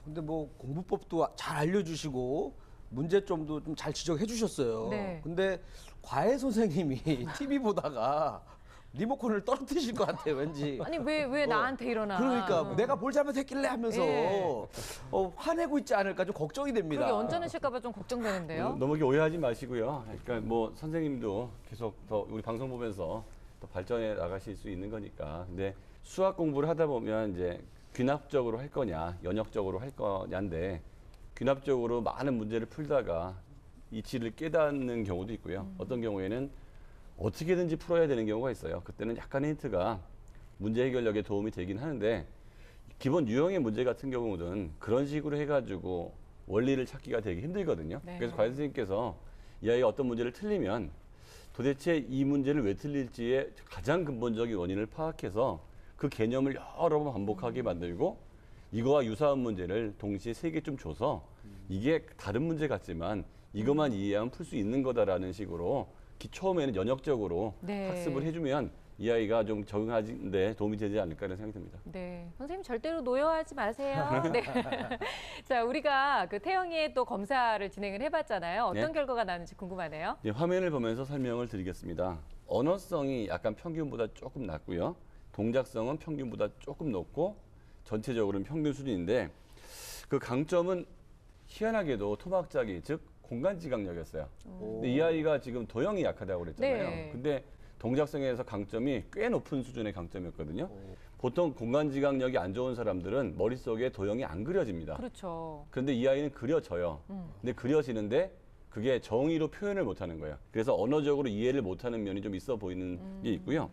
근데 뭐 공부법도 잘 알려주시고 문제점도 좀 잘 지적해 주셨어요. 네. 근데 과외 선생님이 TV 보다가 리모컨을 떨어뜨리실 것 같아요, 왠지. 아니 왜 나한테 일어나? 그러니까 내가 뭘 잘못했길래 하면서 예. 화내고 있지 않을까 좀 걱정이 됩니다. 그게 언짢으실까봐 좀 걱정되는데요. 너무 오해하지 마시고요. 그러니까 뭐 선생님도 계속 더 우리 방송 보면서 더 발전해 나가실 수 있는 거니까. 근데 수학 공부를 하다 보면 이제 귀납적으로 할 거냐, 연역적으로 할 거냐인데, 귀납적으로 많은 문제를 풀다가 이치를 깨닫는 경우도 있고요. 어떤 경우에는 어떻게든지 풀어야 되는 경우가 있어요. 그때는 약간의 힌트가 문제 해결력에 도움이 되긴 하는데, 기본 유형의 문제 같은 경우는 그런 식으로 해가지고 원리를 찾기가 되게 힘들거든요. 네. 그래서 과외 선생님께서 이 아이가 어떤 문제를 틀리면 도대체 이 문제를 왜 틀릴지의 가장 근본적인 원인을 파악해서 그 개념을 여러 번 반복하게 만들고, 이거와 유사한 문제를 동시에 3개 좀 줘서 이게 다른 문제 같지만 이것만 이해하면 풀 수 있는 거다라는 식으로 처음에는 연역적으로 학습을 해주면 이 아이가 좀 적응하는데 도움이 되지 않을까라는 생각이 듭니다. 네, 선생님 절대로 노여하지 마세요. 네. 자, 우리가 그 태영이의 또 검사를 진행을 해봤잖아요. 어떤 결과가 나는지 궁금하네요. 네, 화면을 보면서 설명을 드리겠습니다. 언어성이 약간 평균보다 조금 낮고요. 동작성은 평균보다 조금 높고 전체적으로는 평균 수준인데, 그 강점은 희한하게도 토막자기, 즉 공간지각력이었어요. 근데 이 아이가 지금 도형이 약하다고 그랬잖아요. 네. 근데 동작성에서 강점이 꽤 높은 수준의 강점이었거든요. 보통 공간지각력이 안 좋은 사람들은 머릿속에 도형이 안 그려집니다. 그렇죠. 그런데 이 아이는 그려져요. 근데 그려지는데 그게 정의로 표현을 못하는 거예요. 그래서 언어적으로 이해를 못하는 면이 좀 있어 보이는 게 있고요.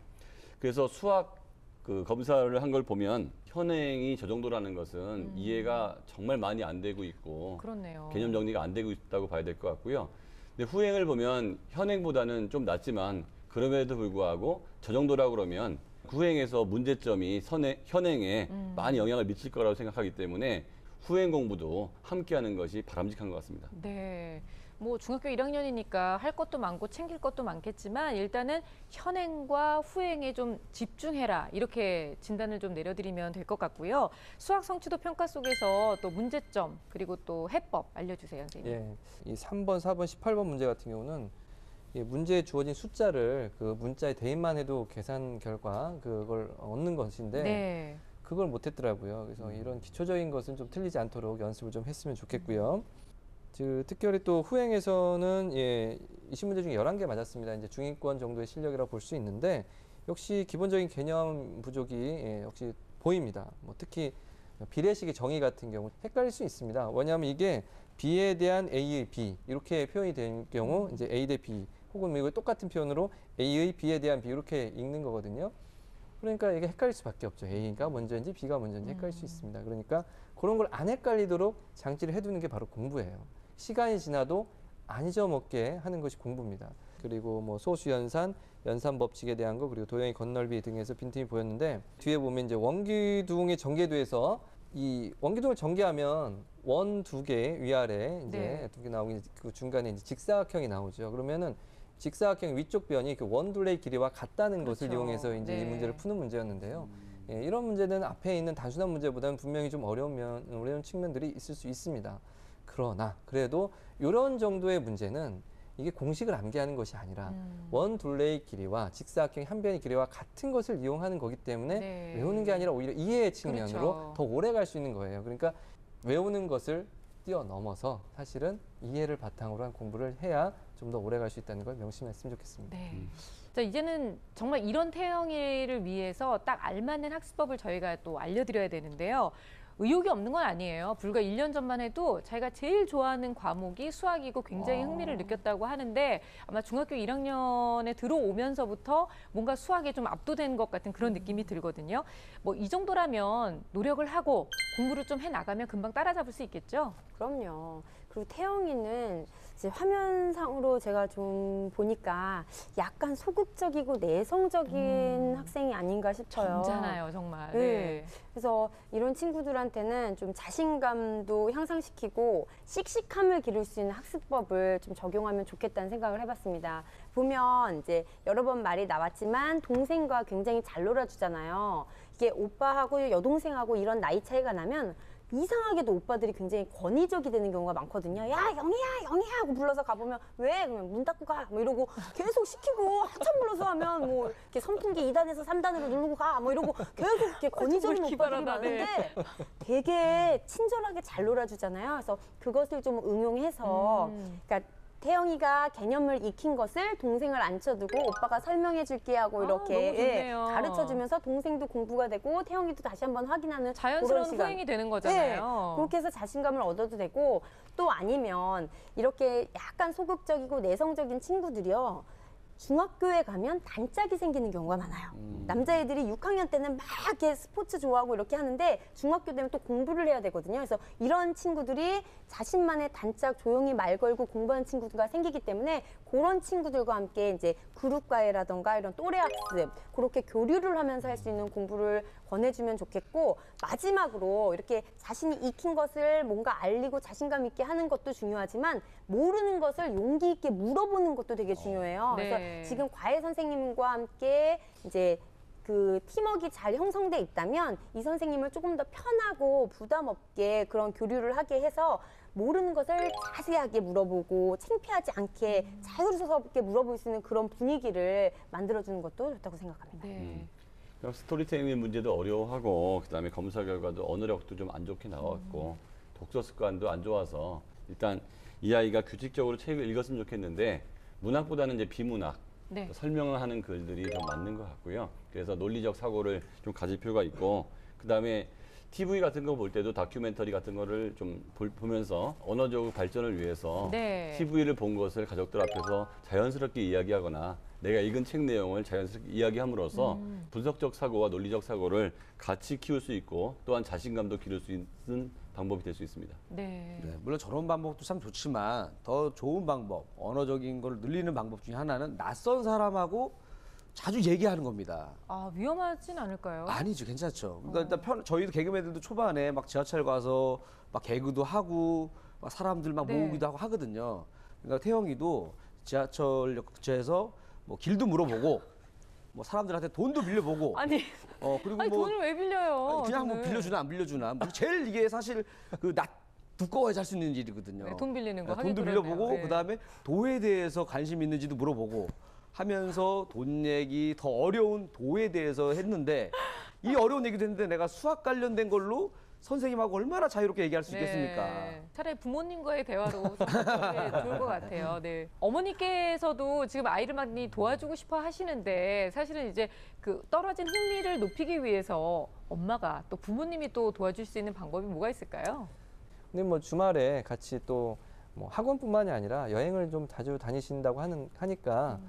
그래서 수학 그 검사를 한 걸 보면 현행이 저 정도라는 것은 이해가 정말 많이 안 되고 있고, 그렇네요. 개념 정리가 안 되고 있다고 봐야 될 것 같고요. 근데 후행을 보면 현행보다는 좀 낮지만 그럼에도 불구하고 저 정도라고 그러면 후행에서 문제점이 현행에 많이 영향을 미칠 거라고 생각하기 때문에 후행 공부도 함께하는 것이 바람직한 것 같습니다. 네. 뭐 중학교 1학년이니까 할 것도 많고 챙길 것도 많겠지만 일단은 현행과 후행에 좀 집중해라, 이렇게 진단을 좀 내려드리면 될 것 같고요. 수학 성취도 평가 속에서 또 문제점 그리고 또 해법 알려주세요, 선생님. 예, 이 3번, 4번, 18번 문제 같은 경우는 이 문제에 주어진 숫자를 그 문자에 대입만 해도 계산 결과 그걸 얻는 것인데 그걸 못했더라고요. 그래서 이런 기초적인 것은 좀 틀리지 않도록 연습을 좀 했으면 좋겠고요. 특별히 또 후행에서는 20문제 중에 11개 맞았습니다. 이제 중위권 정도의 실력이라고 볼 수 있는데, 역시 기본적인 개념 부족이 역시 보입니다. 뭐 특히 비례식의 정의 같은 경우 헷갈릴 수 있습니다. 왜냐하면 이게 B에 대한 A의 B 이렇게 표현이 된 경우 이제 A 대 B 혹은 이거 똑같은 표현으로 A의 B에 대한 B 이렇게 읽는 거거든요. 그러니까 이게 헷갈릴 수밖에 없죠. A가 먼저인지 B가 먼저인지 헷갈릴 수 있습니다. 그러니까 그런 걸 안 헷갈리도록 장치를 해두는 게 바로 공부예요. 시간이 지나도 안 잊어먹게 하는 것이 공부입니다. 그리고 뭐 소수 연산, 연산 법칙에 대한 거 그리고 도형의 건널비 등에서 빈틈이 보였는데 뒤에 보면 이제 원기둥의 전개도에서 이 원기둥을 전개하면 원 두 개 위아래 이제 두 개 나오고 그 중간에 이제 직사각형이 나오죠. 그러면은 직사각형 위쪽 변이 그 원둘레의 길이와 같다는 것을 이용해서 이제 이 문제를 푸는 문제였는데요. 예, 이런 문제는 앞에 있는 단순한 문제보다는 분명히 좀 어려운 측면들이 있을 수 있습니다. 그러나 그래도 이런 정도의 문제는 이게 공식을 암기하는 것이 아니라 원 둘레의 길이와 직사각형 한 변의 길이와 같은 것을 이용하는 거기 때문에 외우는 게 아니라 오히려 이해의 측면으로 더 오래 갈 수 있는 거예요. 그러니까 외우는 것을 뛰어넘어서 사실은 이해를 바탕으로 한 공부를 해야 좀 더 오래 갈 수 있다는 걸 명심했으면 좋겠습니다. 자, 이제는 정말 이런 태영이를 위해서 딱 알맞는 학습법을 저희가 또 알려드려야 되는데요. 의욕이 없는 건 아니에요. 불과 1년 전만 해도 자기가 제일 좋아하는 과목이 수학이고 굉장히 흥미를 느꼈다고 하는데 아마 중학교 1학년에 들어오면서부터 뭔가 수학에 좀 압도된 것 같은 그런 느낌이 들거든요. 뭐 이 정도라면 노력을 하고 공부를 좀 해나가면 금방 따라잡을 수 있겠죠? 그럼요. 그리고 태영이는 이제 화면상으로 제가 좀 보니까 약간 소극적이고 내성적인 학생이 아닌가 싶어요. 점잖아요, 정말. 네. 그래서 이런 친구들한테는 좀 자신감도 향상시키고 씩씩함을 기를 수 있는 학습법을 좀 적용하면 좋겠다는 생각을 해봤습니다. 보면 이제 여러 번 말이 나왔지만 동생과 굉장히 잘 놀아주잖아요. 이게 오빠하고 여동생하고 이런 나이 차이가 나면 이상하게도 오빠들이 굉장히 권위적이 되는 경우가 많거든요. 야, 영희야 하고 불러서 가보면 왜? 그러면 문 닫고 가. 뭐 이러고 계속 시키고 한참 불러서 하면 뭐 이렇게 선풍기 2단에서 3단으로 누르고 가. 뭐 이러고 계속 이렇게 권위적인 오빠들이 많은데 되게 친절하게 잘 놀아주잖아요. 그래서 그것을 좀 응용해서 그러니까 태영이가 개념을 익힌 것을 동생을 앉혀두고 오빠가 설명해 줄게 하고 이렇게 가르쳐주면서 동생도 공부가 되고 태영이도 다시 한번 확인하는 자연스러운 그런 시간. 후행이 되는 거잖아요. 네, 그렇게 해서 자신감을 얻어도 되고 또 아니면 이렇게 약간 소극적이고 내성적인 친구들이요. 중학교에 가면 단짝이 생기는 경우가 많아요. 남자애들이 6학년 때는 막 이렇게 스포츠 좋아하고 이렇게 하는데 중학교 되면 또 공부를 해야 되거든요. 그래서 이런 친구들이 자신만의 단짝 조용히 말 걸고 공부하는 친구가 생기기 때문에 그런 친구들과 함께 이제 그룹과외라던가 이런 또래 학습 그렇게 교류를 하면서 할 수 있는 공부를 권해주면 좋겠고 마지막으로 이렇게 자신이 익힌 것을 뭔가 알리고 자신감 있게 하는 것도 중요하지만 모르는 것을 용기 있게 물어보는 것도 되게 중요해요. 그래서 지금 과외 선생님과 함께 이제 그 팀워크가 잘 형성돼 있다면 이 선생님을 조금 더 편하고 부담 없게 그런 교류를 하게 해서 모르는 것을 자세하게 물어보고 창피하지 않게 자유스럽게 물어볼 수 있는 그런 분위기를 만들어주는 것도 좋다고 생각합니다. 그럼 스토리텔링 문제도 어려워하고 그다음에 검사 결과도 언어력도 좀 안 좋게 나왔고 독서 습관도 안 좋아서 일단 이 아이가 규칙적으로 책을 읽었으면 좋겠는데 문학보다는 이제 비문학 설명을 하는 글들이 좀 맞는 것 같고요. 그래서 논리적 사고를 좀 가질 필요가 있고 그다음에 TV 같은 거 볼 때도 다큐멘터리 같은 거를 좀 보면서 언어적 발전을 위해서 TV를 본 것을 가족들 앞에서 자연스럽게 이야기하거나 내가 읽은 책 내용을 자연스럽게 이야기함으로써 분석적 사고와 논리적 사고를 같이 키울 수 있고 또한 자신감도 기를 수 있는 방법이 될 수 있습니다. 물론 저런 방법도 참 좋지만 더 좋은 방법, 언어적인 걸 늘리는 방법 중에 하나는 낯선 사람하고 자주 얘기하는 겁니다. 아, 위험하진 않을까요? 아니죠, 괜찮죠. 그러니까 일단 저희도 개그맨들도 초반에 막 지하철 가서 막 개그도 하고 막 사람들 막 모으기도 하고 하거든요. 그러니까 태영이도 지하철역에서 뭐 길도 물어보고 뭐 사람들한테 돈도 빌려보고 아니, 그리고 아니 뭐 돈을 왜 빌려요? 그냥 뭐 빌려주나 안 빌려주나 뭐 제일 이게 사실 그 두꺼워야 할 수 있는 일이거든요. 돈 빌리는 거 돈도 빌려보고 그다음에 도에 대해서 관심 있는지도 물어보고 하면서 돈 얘기 더 어려운 도에 대해서 했는데 이 어려운 얘기도 했는데 내가 수학 관련된 걸로 선생님하고 얼마나 자유롭게 얘기할 수 있겠습니까? 네. 차라리 부모님과의 대화로 좀 좋을 것 같아요. 네. 어머니께서도 지금 아이를 많이 도와주고 싶어 하시는데 사실은 이제 그 떨어진 흥미를 높이기 위해서 엄마가 또 부모님이 또 도와줄 수 있는 방법이 뭐가 있을까요? 근데 뭐 주말에 같이 또 뭐 학원뿐만이 아니라 여행을 좀 자주 다니신다고 하니까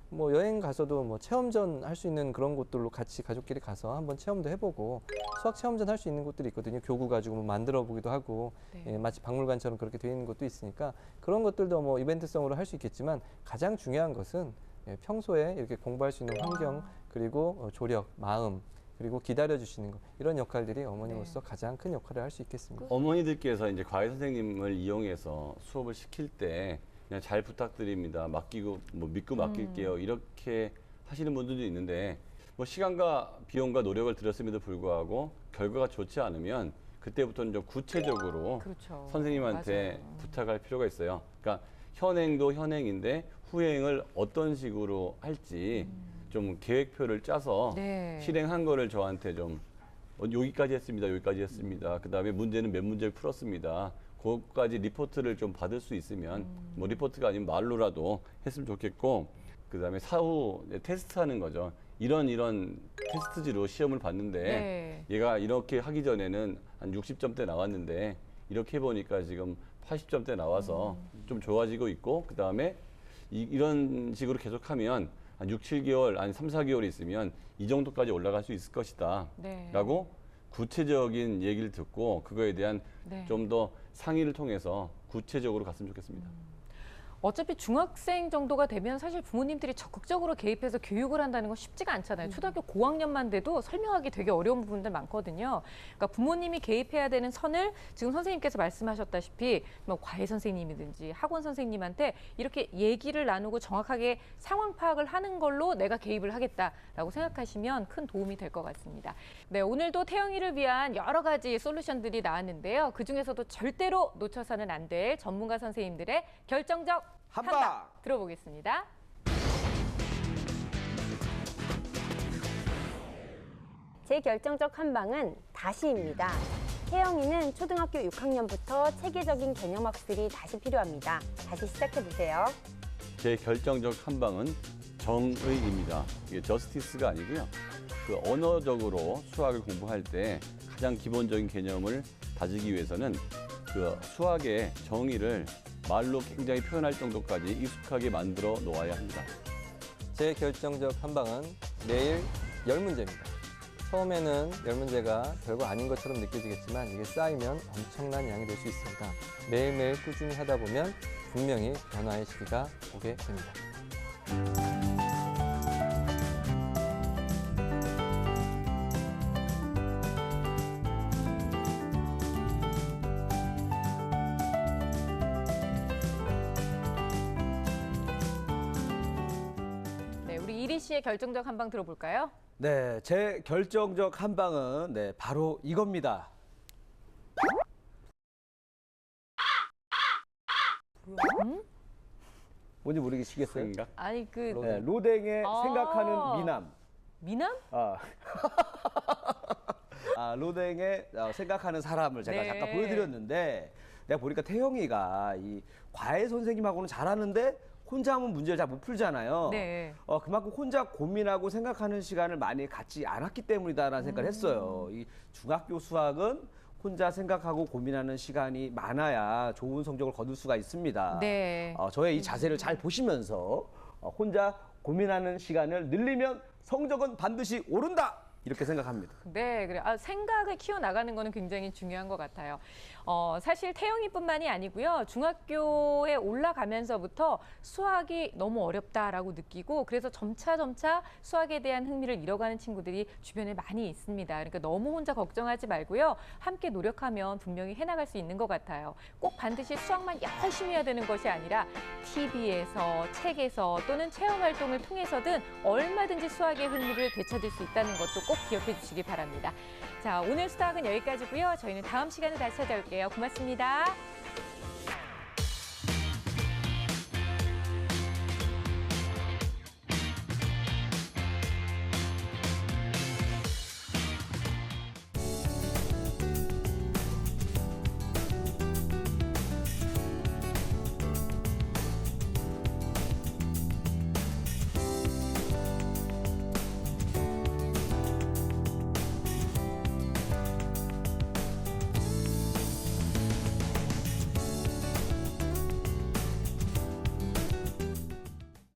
뭐 여행 가서도 뭐 체험전 할 수 있는 그런 곳들로 같이 가족끼리 가서 한번 체험도 해보고 수학 체험전 할 수 있는 곳들이 있거든요. 교구 가지고 뭐 만들어 보기도 하고 예, 마치 박물관처럼 그렇게 되어 있는 곳도 있으니까 그런 것들도 뭐 이벤트성으로 할 수 있겠지만 가장 중요한 것은 예, 평소에 이렇게 공부할 수 있는 환경 그리고 조력, 마음 그리고 기다려주시는 것 이런 역할들이 어머니로서 가장 큰 역할을 할 수 있겠습니다. 어머니들께서 이제 과외 선생님을 이용해서 수업을 시킬 때 그냥 잘 부탁드립니다. 맡기고 뭐 믿고 맡길게요. 이렇게 하시는 분들도 있는데 뭐 시간과 비용과 노력을 들였음에도 불구하고 결과가 좋지 않으면 그때부터는 좀 구체적으로 그렇죠. 선생님한테 맞아요. 부탁할 필요가 있어요. 그러니까 현행도 현행인데 후행을 어떤 식으로 할지 좀 계획표를 짜서 네. 실행한 거를 저한테 좀 여기까지 했습니다. 여기까지 했습니다. 그다음에 문제는 몇 문제를 풀었습니다. 그것까지 리포트를 좀 받을 수 있으면 뭐 리포트가 아니면 말로라도 했으면 좋겠고 그다음에 사후 테스트하는 거죠. 이런 테스트지로 시험을 봤는데 네. 얘가 이렇게 하기 전에는 한 60점대 나왔는데 이렇게 해보니까 지금 80점대 나와서 좀 좋아지고 있고 그다음에 이런 식으로 계속하면 한 6, 7개월, 아니 3, 4개월이 있으면 이 정도까지 올라갈 수 있을 것이다. 네. 라고 구체적인 얘기를 듣고 그거에 대한 네. 좀 더 상의를 통해서 구체적으로 갔으면 좋겠습니다. 어차피 중학생 정도가 되면 사실 부모님들이 적극적으로 개입해서 교육을 한다는 건 쉽지가 않잖아요. 초등학교 고학년만 돼도 설명하기 되게 어려운 부분들 많거든요. 그러니까 부모님이 개입해야 되는 선을 지금 선생님께서 말씀하셨다시피 뭐 과외 선생님이든지 학원 선생님한테 이렇게 얘기를 나누고 정확하게 상황 파악을 하는 걸로 내가 개입을 하겠다라고 생각하시면 큰 도움이 될 것 같습니다. 네, 오늘도 태영이를 위한 여러 가지 솔루션들이 나왔는데요. 그중에서도 절대로 놓쳐서는 안 될 전문가 선생님들의 결정적 한방 들어보겠습니다. 제 결정적 한방은 다시입니다. 태영이는 초등학교 6학년부터 체계적인 개념 학습이 다시 필요합니다. 다시 시작해보세요. 제 결정적 한방은 정의입니다. 이게 저스티스가 아니고요. 그 언어적으로 수학을 공부할 때 가장 기본적인 개념을 다지기 위해서는 그 수학의 정의를 말로 굉장히 표현할 정도까지 익숙하게 만들어 놓아야 합니다. 제 결정적 한방은 매일 10문제입니다. 처음에는 10문제가 별거 아닌 것처럼 느껴지겠지만 이게 쌓이면 엄청난 양이 될 수 있습니다. 매일매일 꾸준히 하다 보면 분명히 변화의 시기가 오게 됩니다. 이리 씨의 결정적 한방 들어볼까요? 네, 제 결정적 한방은 네, 바로 이겁니다. 뭔지 모르시겠어요? 아니 그 네, 로댕의 생각하는 미남. 미남? 로댕의 생각하는 사람을 제가 네. 잠깐 보여드렸는데 내가 보니까 태영이가 이 과외 선생님하고는 잘하는데 혼자 하면 문제를 잘 못 풀잖아요. 네. 그만큼 혼자 고민하고 생각하는 시간을 많이 갖지 않았기 때문이다라는 생각을 했어요. 이 중학교 수학은 혼자 생각하고 고민하는 시간이 많아야 좋은 성적을 거둘 수가 있습니다. 네. 저의 이 자세를 잘 보시면서 혼자 고민하는 시간을 늘리면 성적은 반드시 오른다! 이렇게 생각합니다. 네, 그래. 생각을 키워나가는 거는 굉장히 중요한 것 같아요. 사실 태영이뿐만이 아니고요. 중학교에 올라가면서부터 수학이 너무 어렵다라고 느끼고 그래서 점차 수학에 대한 흥미를 잃어가는 친구들이 주변에 많이 있습니다. 그러니까 너무 혼자 걱정하지 말고요. 함께 노력하면 분명히 해나갈 수 있는 것 같아요. 꼭 반드시 수학만 열심히 해야 되는 것이 아니라 TV에서, 책에서 또는 체험활동을 통해서든 얼마든지 수학의 흥미를 되찾을 수 있다는 것도 꼭 기억해 주시기 바랍니다. 자, 오늘 수학은 여기까지고요. 저희는 다음 시간에 다시 찾아올게요. 고맙습니다.